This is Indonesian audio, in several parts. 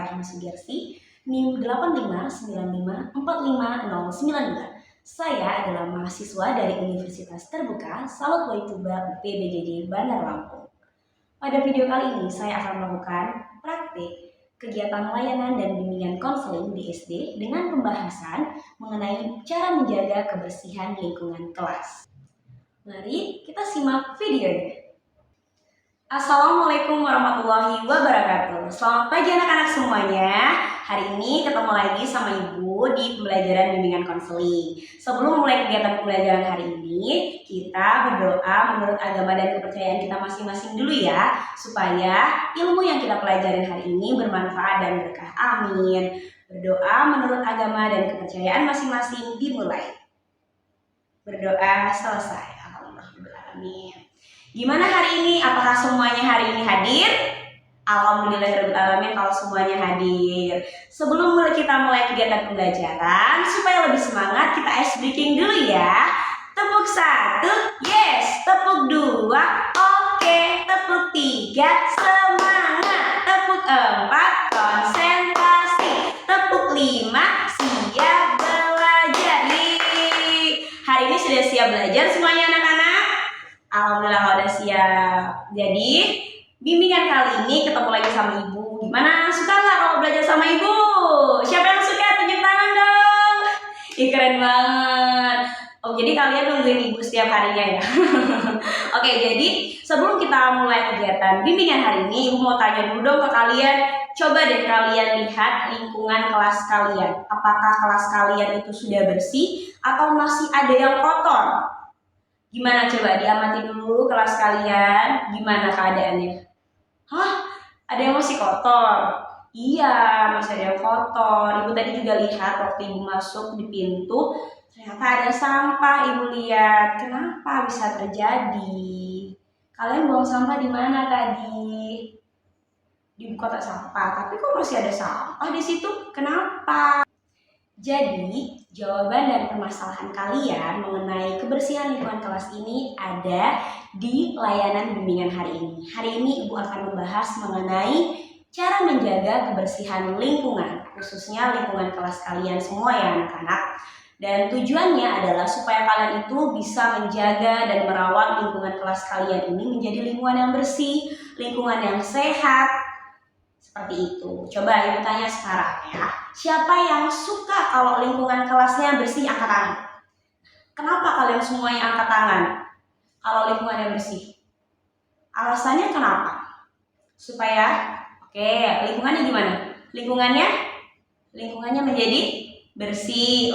saya Rahma Sugiarsi, NIM 8595450092. Saya adalah mahasiswa dari Universitas Terbuka Salut Waituba UPBJJ Bandar Lampung. Pada video kali ini saya akan melakukan praktik kegiatan layanan dan bimbingan konseling di SD dengan pembahasan mengenai cara menjaga kebersihan lingkungan kelas. Mari kita simak videonya. Assalamualaikum warahmatullahi wabarakatuh. Selamat pagi anak-anak semuanya. Hari ini ketemu lagi sama Ibu di pembelajaran bimbingan konseling. Sebelum mulai kegiatan pembelajaran hari ini, kita berdoa menurut agama dan kepercayaan kita masing-masing dulu ya, supaya ilmu yang kita pelajarin hari ini bermanfaat dan berkah. Amin. Berdoa menurut agama dan kepercayaan masing-masing dimulai. Berdoa selesai. Alhamdulillah. Gimana hari ini? Apakah semuanya hari ini hadir? Alhamdulillahirrahmanirrahim kalau semuanya hadir. Sebelum kita mulai kegiatan pembelajaran, supaya lebih semangat, kita ice breaking dulu ya. Tepuk 1, yes. Tepuk 2, oke. Tepuk 3, semangat. Tepuk 4, konsentrasi. Tepuk 5, siap belajar. Hari ini sudah siap belajar semuanya anak-anak? Alhamdulillah udah siap. Jadi bimbingan kali ini ketemu lagi sama Ibu. Gimana? Suka nggak kalau belajar sama Ibu? Siapa yang suka? Tunjuk tangan dong. Ih, keren banget. Oh, jadi kalian nungguin Ibu setiap harinya ya. Oke, jadi sebelum kita mulai kegiatan bimbingan hari ini, Ibu mau tanya dulu dong ke kalian. Coba deh kalian lihat lingkungan kelas kalian. Apakah kelas kalian itu sudah bersih atau masih ada yang kotor? Gimana coba diamati dulu kelas kalian, gimana keadaannya? Hah? Ada yang masih kotor? Iya, masih ada yang kotor. Ibu tadi juga lihat waktu Ibu masuk di pintu, ternyata ada sampah. Ibu lihat, kenapa bisa terjadi? Kalian buang sampah di mana tadi? Di kotak sampah, tapi kok masih ada sampah di situ? Kenapa? Jadi, jawaban dari permasalahan kalian mengenai kebersihan lingkungan kelas ini ada di layanan bimbingan hari ini. Hari ini Ibu akan membahas mengenai cara menjaga kebersihan lingkungan, khususnya lingkungan kelas kalian semua ya anak-anak. Dan tujuannya adalah supaya kalian itu bisa menjaga dan merawat lingkungan kelas kalian ini menjadi lingkungan yang bersih, lingkungan yang sehat, seperti itu. Coba Ibu tanya sekarang ya. Siapa yang suka kalau lingkungan kelasnya bersih, angkat tangan. Kenapa kalian semuanya angkat tangan kalau lingkungannya bersih? Alasannya kenapa? Supaya, lingkungannya gimana? Lingkungannya menjadi bersih.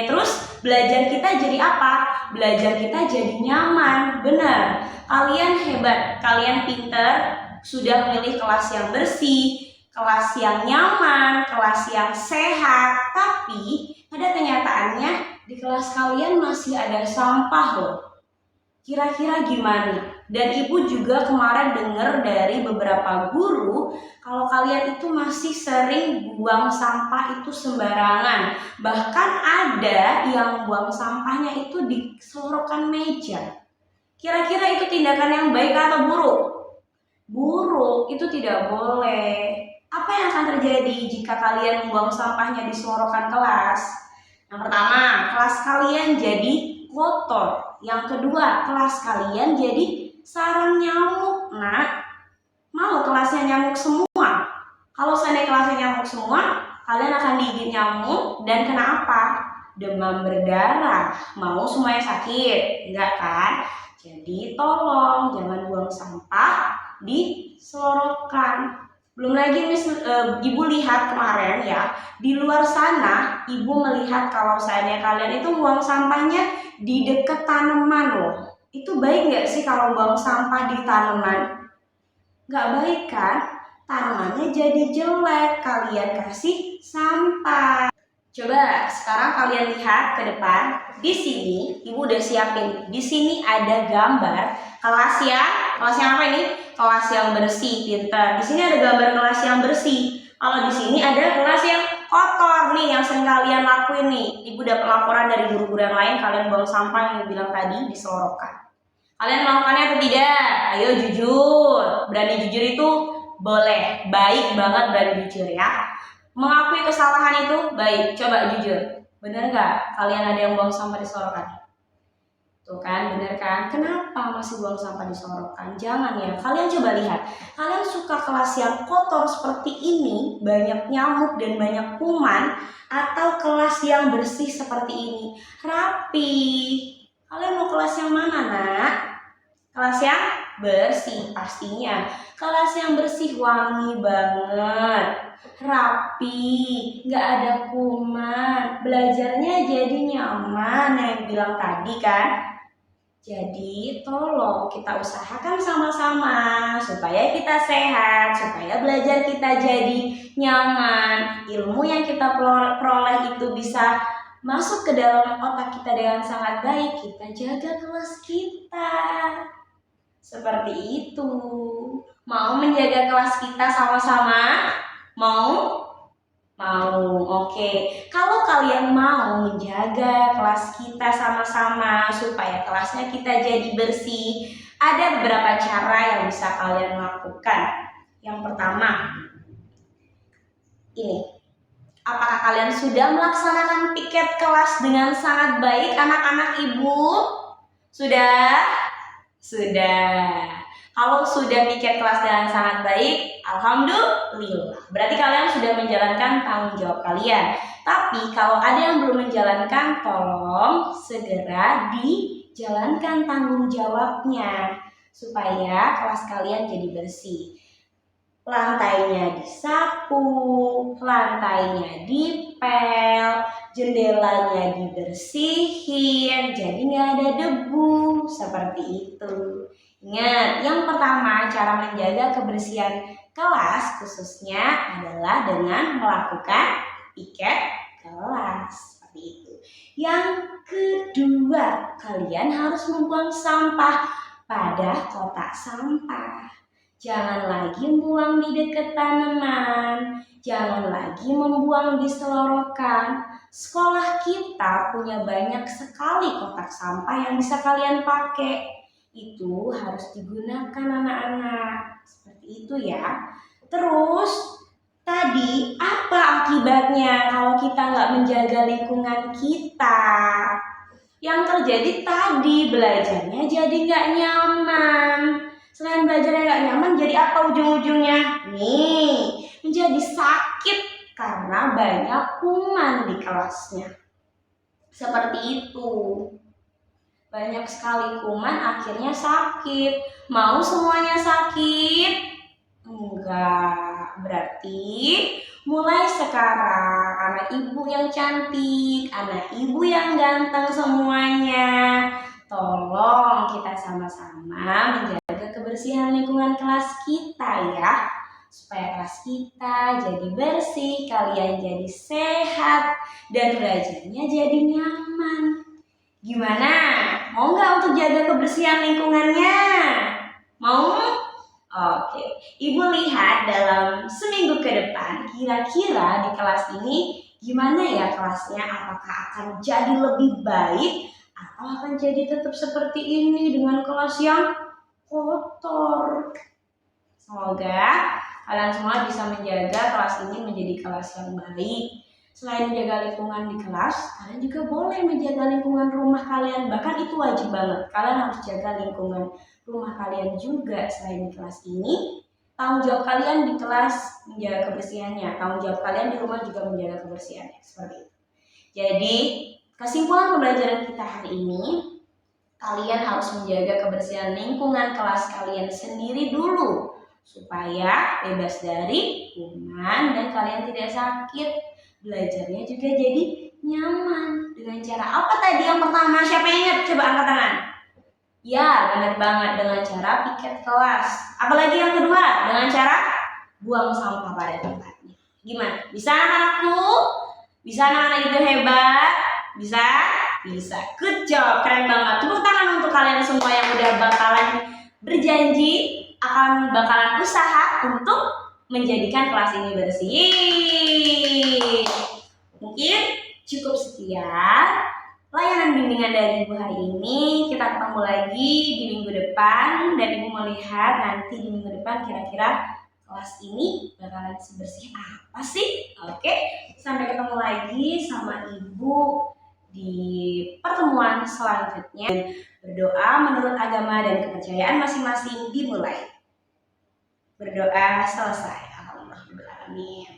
Terus belajar kita jadi apa? Belajar kita jadi nyaman. Benar. Kalian hebat, kalian pinter, sudah memilih kelas yang bersih, kelas yang nyaman, kelas yang sehat. Tapi pada kenyataannya di kelas kalian masih ada sampah loh. Kira-kira gimana? Dan Ibu juga kemarin dengar dari beberapa guru kalau kalian itu masih sering buang sampah itu sembarangan. Bahkan ada yang buang sampahnya itu di selorokan meja. Kira-kira itu tindakan yang baik atau buruk? Buruk, itu tidak boleh. Apa yang akan terjadi jika kalian membuang sampahnya di selorokan kelas? Yang pertama, kelas kalian jadi kotor. Yang kedua, kelas kalian jadi sarang nyamuk. Nah, mau kelasnya nyamuk semua? Kalau seandainya kelasnya nyamuk semua, kalian akan digigit nyamuk dan kena apa? Demam berdarah. Mau semuanya sakit? Enggak kan? Jadi tolong jangan buang sampah di selorokan. Belum lagi Ibu lihat kemarin ya, di luar sana Ibu melihat kalau seandainya kalian itu buang sampahnya di dekat tanaman loh. Itu baik nggak sih kalau buang sampah di tanaman? Nggak baik kan? Tanamannya jadi jelek, kalian kasih sampah. Coba sekarang kalian lihat ke depan. Di sini Ibu udah siapin. Di sini ada gambar kelas yang apa ini? Kelas yang bersih, pintar. Di sini ada gambar kelas yang bersih. Kalau di sini ada kelas yang kotor nih, yang sering kalian lakuin nih. Ibu dapat laporan dari guru-guru yang lain, kalian buang sampah yang bilang tadi di selorokan. Kalian melakukannya atau tidak? Ayo jujur. Berani jujur itu Boleh, baik banget, berani jujur ya. Mengakui kesalahan itu baik, coba jujur. Bener nggak kalian ada yang buang sampah di sorokan? Tuh kan, bener kan? Kenapa masih buang sampah di sorokan? Jangan ya, kalian coba lihat. Kalian suka kelas yang kotor seperti ini, banyak nyamuk dan banyak kuman, atau kelas yang bersih seperti ini, rapi? Kalian mau kelas yang mana, nak? Kelas yang bersih pastinya. Kelas yang bersih wangi banget, rapi, nggak ada kuman, belajarnya jadi nyaman yang bilang tadi kan. Jadi tolong kita usahakan sama-sama supaya kita sehat, supaya belajar kita jadi nyaman, ilmu yang kita peroleh itu bisa masuk ke dalam otak kita dengan sangat baik. Kita jaga kelas kita. Seperti itu. Mau menjaga kelas kita sama-sama? Mau? Mau, oke. Kalau kalian mau menjaga kelas kita sama-sama supaya kelasnya kita jadi bersih, ada beberapa cara yang bisa kalian lakukan. Yang pertama, ini. Apakah kalian sudah melaksanakan piket kelas dengan sangat baik, anak-anak ibu? Sudah? Sudah. Kalau sudah piket kelas dengan sangat baik, alhamdulillah. Berarti kalian sudah menjalankan tanggung jawab kalian. Tapi kalau ada yang belum menjalankan, tolong segera dijalankan tanggung jawabnya supaya kelas kalian jadi bersih. Lantainya disapu, lantainya dipel, jendelanya dibersihin, jadi nggak ada debu, seperti itu. Ingat, yang pertama cara menjaga kebersihan kelas khususnya adalah dengan melakukan piket kelas, seperti itu. Yang kedua, kalian harus membuang sampah pada kotak sampah. Jangan lagi membuang di dekat tanaman, jangan lagi membuang di selorokan. Sekolah kita punya banyak sekali kotak sampah yang bisa kalian pakai. Itu harus digunakan anak-anak. Seperti itu ya. Terus, tadi apa akibatnya kalau kita nggak menjaga lingkungan kita? Yang terjadi tadi belajarnya jadi nggak nyaman. Selain belajarnya nggak nyaman, jadi apa ujung-ujungnya? Nih, menjadi sakit karena banyak kuman di kelasnya. Seperti itu. Banyak sekali kuman akhirnya sakit. Mau semuanya sakit? Enggak. Berarti mulai sekarang anak ibu yang cantik, anak ibu yang ganteng semuanya, tolong kita sama-sama menjaga kebersihan lingkungan kelas kita ya. Supaya kelas kita jadi bersih, kalian jadi sehat, dan belajarnya jadi nyaman. Gimana? Mau nggak untuk jaga kebersihan lingkungannya? Mau? Oke. Ibu lihat dalam seminggu ke depan, kira-kira di kelas ini gimana ya kelasnya? Apakah akan jadi lebih baik atau akan jadi tetap seperti ini dengan kelas yang kotor? Semoga kalian semua bisa menjaga kelas ini menjadi kelas yang baik. Selain menjaga lingkungan di kelas, kalian juga boleh menjaga lingkungan rumah kalian. Bahkan itu wajib banget. Kalian harus jaga lingkungan rumah kalian juga. Selain di kelas ini, tanggung jawab kalian di kelas menjaga kebersihannya. Tanggung jawab kalian di rumah juga menjaga kebersihannya. Seperti itu. Jadi, kesimpulan pembelajaran kita hari ini, kalian harus menjaga kebersihan lingkungan kelas kalian sendiri dulu. Supaya bebas dari kuman dan kalian tidak sakit. Belajarnya juga jadi nyaman. Dengan cara apa tadi yang pertama? Siapa yang ingat? Coba angkat tangan. Ya, benar banget, dengan cara piket kelas. Apalagi yang kedua? Dengan cara buang sampah pada tempatnya. Gimana? Bisa anak-anakku? Bisa anak-anak itu hebat? Bisa? Bisa. Good job, keren banget. Tepuk tangan untuk kalian semua yang udah bakalan berjanji bakalan usaha untuk menjadikan kelas ini bersih. Mungkin cukup sekian layanan bimbingan dari Ibu hari ini. Kita ketemu lagi di minggu depan dan Ibu melihat nanti di minggu depan kira-kira kelas ini bakalan sebersih apa sih? Oke, sampai ketemu lagi sama Ibu di pertemuan selanjutnya. Berdoa menurut agama dan kepercayaan masing-masing dimulai. Berdoa selesai. Alhamdulillah.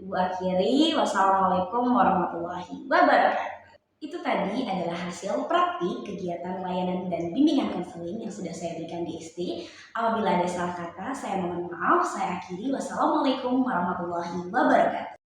Ibu akhiri, wassalamualaikum warahmatullahi wabarakatuh. Itu tadi adalah hasil praktik kegiatan layanan dan bimbingan konseling yang sudah saya berikan di SD. Apabila ada salah kata, saya mohon maaf. Saya akhiri, wassalamualaikum warahmatullahi wabarakatuh.